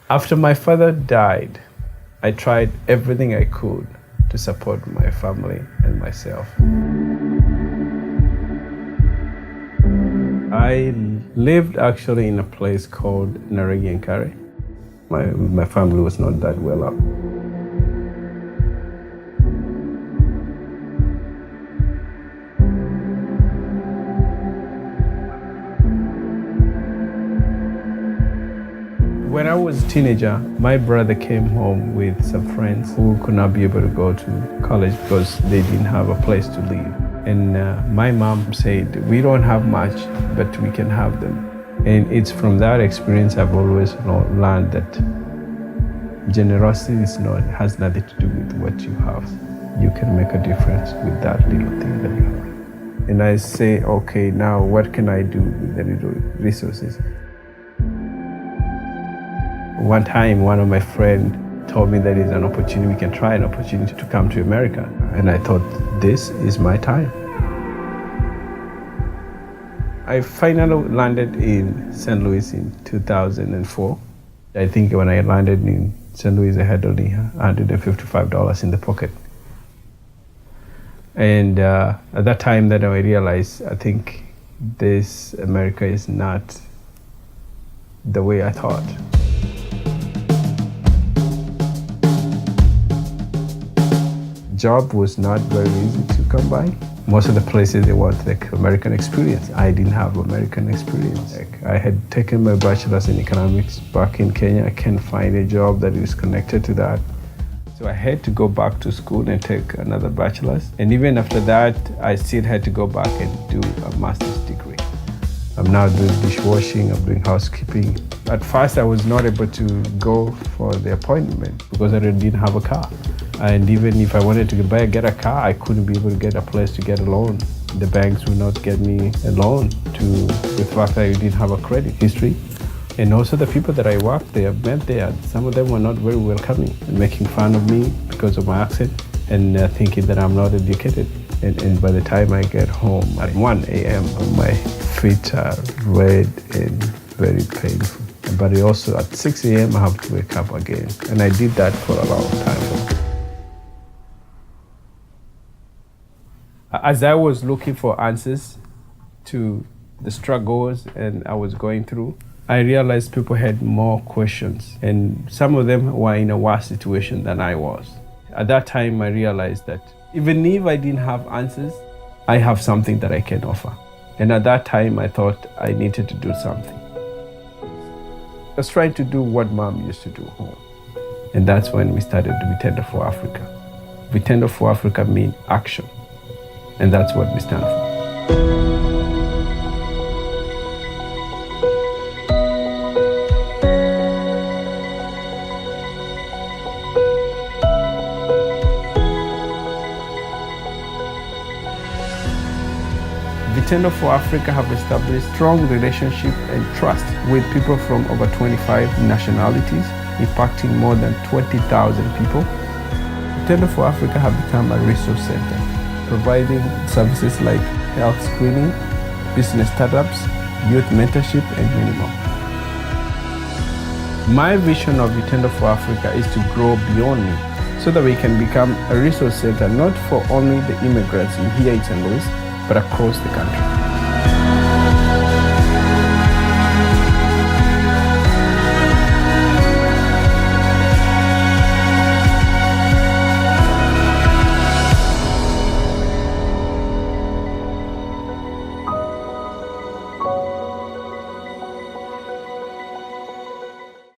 After my father died, I tried everything I could to support my family and myself. I lived actually in a place called Naregi. My family was not that well up. When I was a teenager, my brother came home with some friends who could not be able to go to college because they didn't have a place to live. And my mom said, we don't have much, but we can have them. And it's from that experience I've always learned that generosity has nothing to do with what you have. You can make a difference with that little thing that you have. And I say, okay, now what can I do with the little resources? One time, one of my friends told me that it's an opportunity, we can try an opportunity to come to America. And I thought, this is my time. I finally landed in St. Louis in 2004. I think when I landed in St. Louis, I had only $155 in the pocket. And at that time that I realized, I think this America is not the way I thought. Job was not very easy to come by. Most of the places they want like American experience. I didn't have American experience. I had taken my bachelor's in economics back in Kenya. I can't find a job that is connected to that. So I had to go back to school and take another bachelor's. And even after that, I still had to go back and do a master's degree. I'm now doing dishwashing, I'm doing housekeeping. At first, I was not able to go for the appointment because I didn't have a car. And even if I wanted to get a car, I couldn't be able to get a place to get a loan. The banks would not get me a loan with the fact that I didn't have a credit history. And also the people that I worked there, met there, some of them were not very welcoming and making fun of me because of my accent and thinking that I'm not educated. And by the time I get home at 1 a.m., my feet are red and very painful. But also at 6 a.m., I have to wake up again. And I did that for a long time. As I was looking for answers to the struggles and I was going through, I realized people had more questions and some of them were in a worse situation than I was. At that time, I realized that even if I didn't have answers, I have something that I can offer. And at that time, I thought I needed to do something. I was trying to do what Mom used to do home. And that's when we started V4A for Africa. V4A for Africa means action. And that's what we stand for. V4A for Africa have established strong relationship and trust with people from over 25 nationalities, impacting more than 20,000 people. V4A for Africa have become a resource center, providing services like health screening, business startups, youth mentorship, and many more. My vision of V4A for Africa is to grow beyond me so that we can become a resource center not for only the immigrants in here in St. Louis, but across the country.